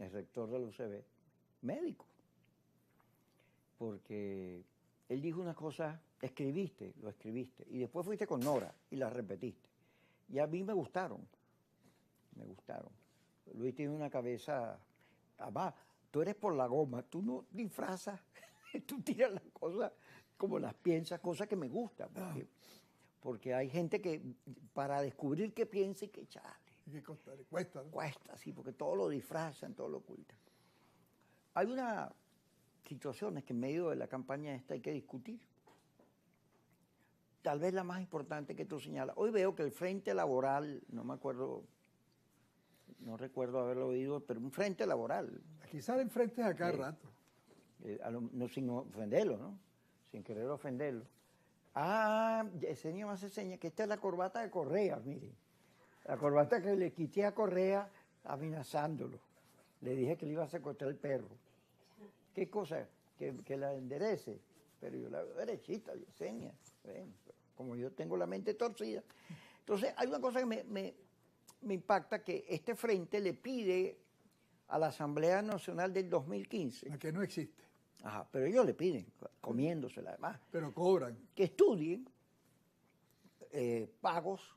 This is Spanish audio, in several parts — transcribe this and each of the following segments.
el rector de la UCB, médico, porque él dijo una cosa, lo escribiste, y después fuiste con Nora y la repetiste. Y a mí me gustaron. Luis tiene una cabeza, además, tú eres por la goma, tú no disfrazas, tú tiras las cosas como las piensas, cosas que me gustan, porque hay gente que para descubrir qué piensa y qué chale. ¿Y qué cuesta? ¿Le cuesta? ¿No? Cuesta, sí, porque todo lo disfrazan, todo lo ocultan. Hay unas situaciones que en medio de la campaña esta hay que discutir. Tal vez la más importante que tú señalas. Hoy veo que el Frente Laboral, no recuerdo haberlo oído, pero un Frente Laboral. Aquí salen frentes a cada rato. No sin ofenderlo, ¿no? Sin querer ofenderlo. Ese niño me hace señas que esta es la corbata de Correa, mire. La corbata que le quité a Correa amenazándolo. Le dije que le iba a secuestrar el perro. ¿Qué cosa? Que la enderece. Pero yo la veo derechita, le señas. Bueno, como yo tengo la mente torcida. Entonces, hay una cosa que me impacta, que este frente le pide a la Asamblea Nacional del 2015. La que no existe. Ajá, pero ellos le piden, comiéndosela además. Pero cobran. Que estudien pagos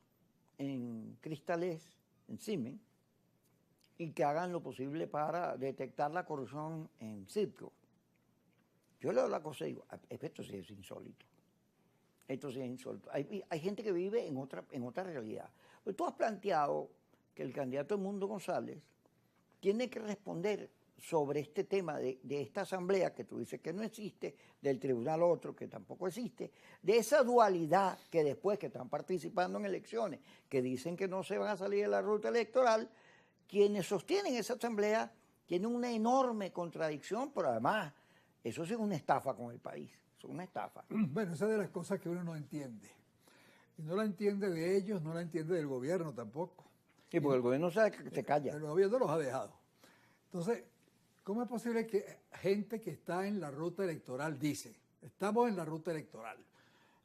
en Cristales, en Siemens, y que hagan lo posible para detectar la corrupción en Citgo. Yo leo la cosa y digo, esto sí es insólito. Esto sí es insólito. Hay gente que vive en otra realidad. Pues tú has planteado que el candidato Edmundo González tiene que responder sobre este tema de esta asamblea, que tú dices que no existe, del tribunal otro, que tampoco existe, de esa dualidad que después que están participando en elecciones, que dicen que no se van a salir de la ruta electoral, quienes sostienen esa asamblea tienen una enorme contradicción, pero además eso sí es una estafa con el país, es una estafa. Bueno, esa es de las cosas que uno no entiende. Y no la entiende de ellos, no la entiende del gobierno tampoco. Sí, porque el gobierno sabe que se calla. El gobierno los ha dejado. Entonces, ¿cómo es posible que gente que está en la ruta electoral dice, estamos en la ruta electoral,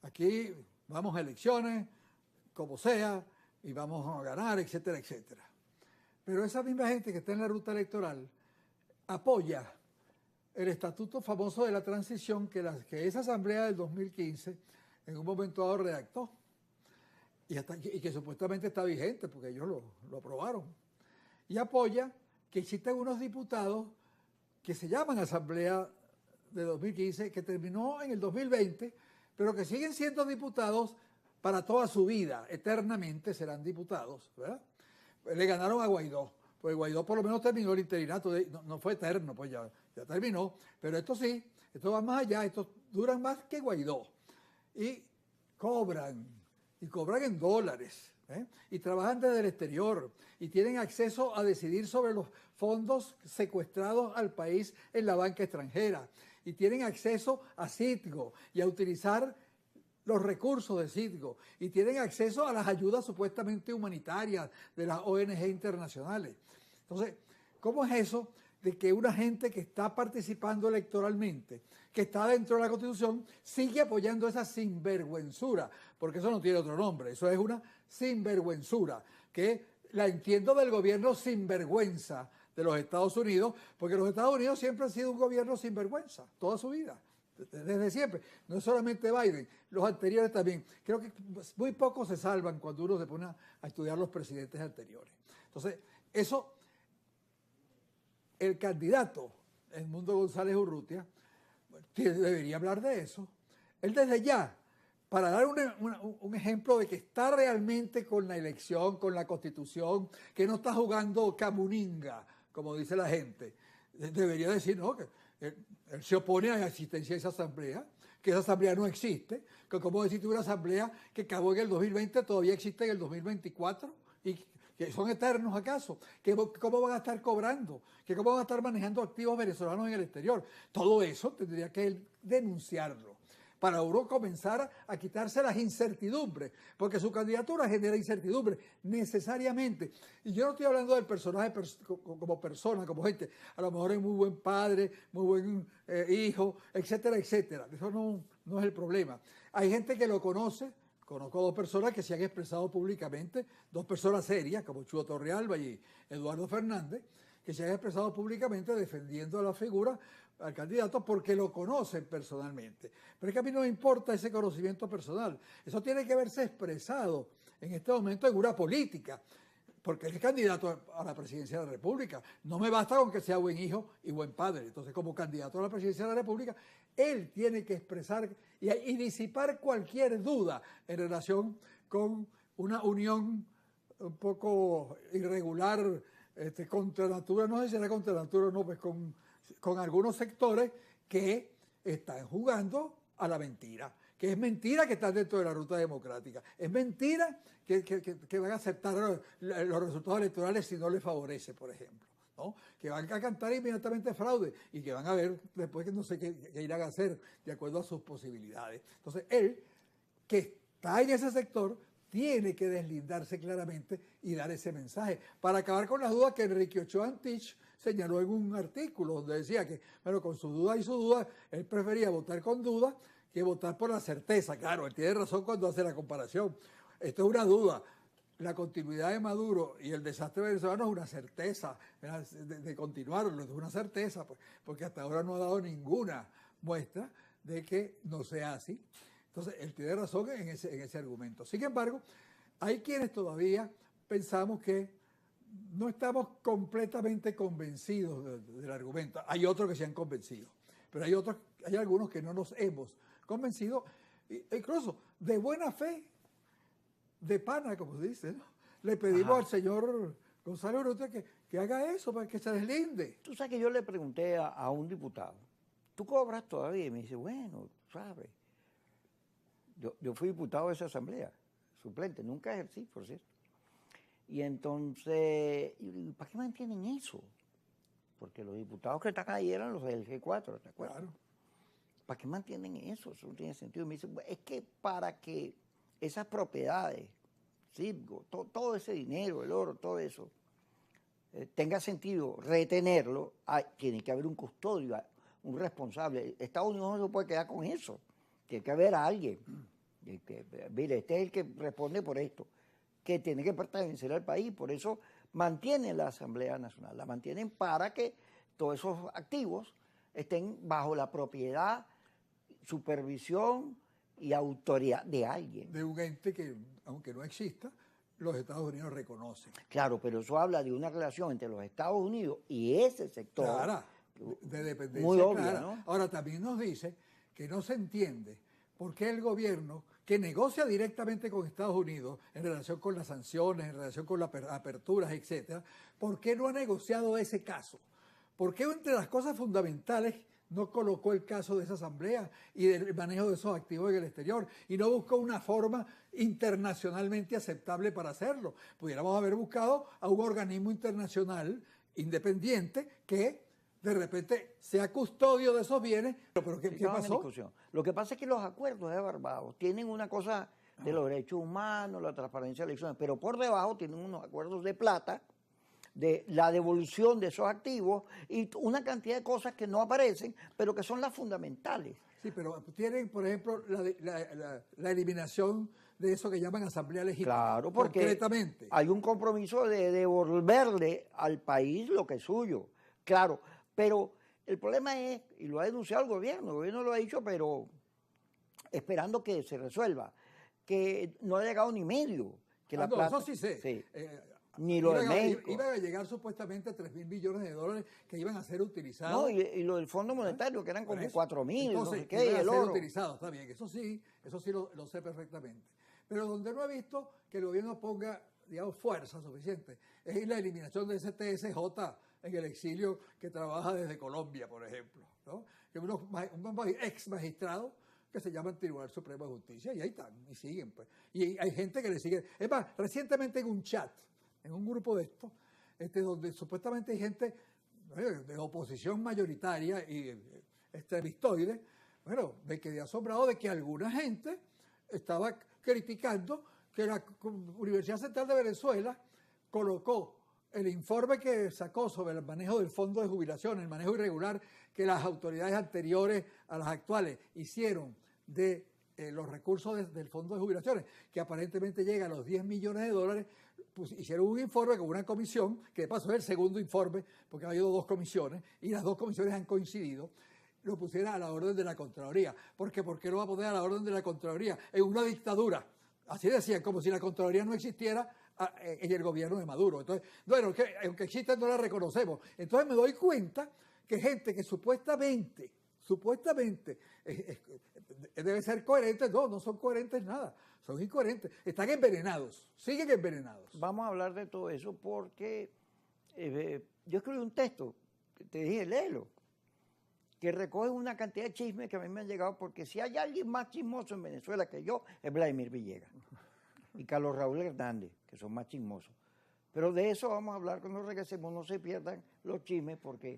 aquí vamos a elecciones, como sea, y vamos a ganar, etcétera, etcétera? Pero esa misma gente que está en la ruta electoral apoya el estatuto famoso de la transición que esa asamblea del 2015 en un momento dado redactó y que supuestamente está vigente porque ellos lo aprobaron. Y apoya que existen unos diputados que se llaman Asamblea de 2015, que terminó en el 2020, pero que siguen siendo diputados para toda su vida, eternamente serán diputados, ¿verdad? Le ganaron a Guaidó, pues Guaidó por lo menos terminó el interinato, no fue eterno, pues ya terminó, pero esto sí, esto va más allá, estos duran más que Guaidó, y cobran en dólares, y trabajan desde el exterior, y tienen acceso a decidir sobre los fondos secuestrados al país en la banca extranjera, y tienen acceso a Citgo y a utilizar los recursos de Citgo, y tienen acceso a las ayudas supuestamente humanitarias de las ONG internacionales. Entonces, ¿cómo es eso de que una gente que está participando electoralmente, que está dentro de la Constitución, sigue apoyando esa sinvergüenzura? Porque eso no tiene otro nombre, eso es una sinvergüenzura, que la entiendo del gobierno sinvergüenza de los Estados Unidos, porque los Estados Unidos siempre han sido un gobierno sinvergüenza, toda su vida. Desde siempre, no es solamente Biden, los anteriores también. Creo que muy pocos se salvan cuando uno se pone a estudiar los presidentes anteriores. Entonces, eso, el candidato Edmundo González Urrutia debería hablar de eso. Él desde ya, para dar un ejemplo de que está realmente con la elección, con la Constitución, que no está jugando camuninga, como dice la gente, debería decir, no, que él se opone a la existencia de esa asamblea, que esa asamblea no existe, que como decir una asamblea que acabó en el 2020 todavía existe en el 2024 y que son eternos acaso, que cómo van a estar cobrando, que cómo van a estar manejando activos venezolanos en el exterior. Todo eso tendría que él denunciarlo para uno comenzar a quitarse las incertidumbres, porque su candidatura genera incertidumbre necesariamente. Y yo no estoy hablando del personaje como persona, como gente, a lo mejor es muy buen padre, muy buen hijo, etcétera, etcétera. Eso no es el problema. Hay gente que lo conoce, conozco dos personas que se han expresado públicamente, dos personas serias, como Chuo Torrealba y Eduardo Fernández, que se han expresado públicamente defendiendo a la figura, al candidato, porque lo conocen personalmente. Pero es que a mí no me importa ese conocimiento personal. Eso tiene que verse expresado en este momento en una política, porque él es candidato a la presidencia de la República. No me basta con que sea buen hijo y buen padre. Entonces, como candidato a la presidencia de la República, él tiene que expresar y disipar cualquier duda en relación con una unión un poco irregular, contra natura, no sé si era contra natura o no, pues con algunos sectores que están jugando a la mentira. Que es mentira que están dentro de la ruta democrática. Es mentira que van a aceptar los resultados electorales si no les favorece, por ejemplo, ¿no? Que van a cantar inmediatamente fraude y que van a ver después que no sé qué irán a hacer de acuerdo a sus posibilidades. Entonces, él, que está en ese sector, tiene que deslindarse claramente y dar ese mensaje para acabar con las dudas que Enrique Ochoa Antich señaló en un artículo donde decía que, bueno, con su duda y su duda, él prefería votar con duda que votar por la certeza. Claro, él tiene razón cuando hace la comparación. Esto es una duda. La continuidad de Maduro y el desastre venezolano es una certeza de continuarlo, es una certeza, pues, porque hasta ahora no ha dado ninguna muestra de que no sea así. Entonces, él tiene razón en ese argumento. Sin embargo, hay quienes todavía pensamos que no estamos completamente convencidos del argumento. Hay otros que se han convencido, pero hay algunos que no nos hemos convencido, incluso de buena fe, de pana, como se dice, ¿no? Le pedimos al señor Gonzalo Urrutia que haga eso, para que se deslinde. Tú sabes que yo le pregunté a un diputado, ¿tú cobras todavía? Y me dice, bueno, sabes, yo fui diputado de esa asamblea, suplente, nunca ejercí, por cierto. Y entonces, ¿para qué mantienen eso? Porque los diputados que están ahí eran los del G4, ¿te acuerdas? Claro. ¿Para qué mantienen eso? Eso no tiene sentido. Y me dice, es que para que esas propiedades, Citgo, todo ese dinero, el oro, todo eso, tenga sentido retenerlo, tiene que haber un custodio, un responsable. Estados Unidos no se puede quedar con eso. Tiene que haber alguien. Mire, este es el que responde por esto, que tiene que pertenecer al país. Por eso mantienen la Asamblea Nacional. La mantienen para que todos esos activos estén bajo la propiedad, supervisión y autoridad de alguien. De un ente que, aunque no exista, los Estados Unidos reconocen. Claro, pero eso habla de una relación entre los Estados Unidos y ese sector. Clara, de dependencia muy obvia, clara. ¿no? Ahora, también nos dice que no se entiende por qué el gobierno, que negocia directamente con Estados Unidos en relación con las sanciones, en relación con las aperturas, etcétera, ¿por qué no ha negociado ese caso? ¿Por qué entre las cosas fundamentales no colocó el caso de esa asamblea y del manejo de esos activos en el exterior y no buscó una forma internacionalmente aceptable para hacerlo? Pudiéramos haber buscado a un organismo internacional independiente que de repente sea custodio de esos bienes. ¿Pero qué pasó? Lo que pasa es que los acuerdos de Barbados tienen una cosa de los derechos humanos, la transparencia de elecciones, pero por debajo tienen unos acuerdos de plata, de la devolución de esos activos y una cantidad de cosas que no aparecen, pero que son las fundamentales. Sí, pero tienen, por ejemplo, la eliminación de eso que llaman asamblea legítima. Claro, porque concretamente hay un compromiso de devolverle al país lo que es suyo. Claro, pero el problema es, y lo ha denunciado el gobierno lo ha dicho, pero esperando que se resuelva, que no ha llegado ni medio. Que la plata, eso sí sé. Sí. Ni lo de México. Iban a llegar supuestamente a 3.000 millones de dólares que iban a ser utilizados. No, y lo del Fondo Monetario, que eran como 4.000, entonces, no sé qué, y el oro. Utilizados, está bien, eso sí lo sé perfectamente. Pero donde no he visto que el gobierno ponga, digamos, fuerza suficiente, es en la eliminación de ese TSJ en el exilio que trabaja desde Colombia, por ejemplo, ¿no? Que unos ex magistrados que se llaman Tribunal Supremo de Justicia, y ahí están, y siguen, pues. Y hay gente que le sigue. Es más, recientemente en un chat, en un grupo de estos, donde supuestamente hay gente de oposición mayoritaria y extremistoide, bueno, me quedé asombrado de que alguna gente estaba criticando que la Universidad Central de Venezuela colocó el informe que sacó sobre el manejo del fondo de jubilación, el manejo irregular que las autoridades anteriores a las actuales hicieron de los recursos del fondo de jubilaciones, que aparentemente llega a los 10 millones de dólares, hicieron un informe con una comisión, que de paso es el segundo informe, porque ha habido 2 comisiones, y las 2 comisiones han coincidido, lo pusiera a la orden de la Contraloría. ¿Por qué? ¿Por qué lo va a poner a la orden de la Contraloría? En una dictadura. Así decían, como si la Contraloría no existiera en el gobierno de Maduro. Entonces, bueno, que aunque exista no la reconocemos. Entonces me doy cuenta que gente que supuestamente debe ser coherente, no son coherentes nada, son incoherentes, están envenenados, siguen envenenados. Vamos a hablar de todo eso porque yo escribí un texto, te dije, léelo, que recoge una cantidad de chismes que a mí me han llegado, porque si hay alguien más chismoso en Venezuela que yo, es Vladimir Villegas y Carlos Raúl Hernández, que son más chismosos. Pero de eso vamos a hablar cuando regresemos, no se pierdan los chismes, porque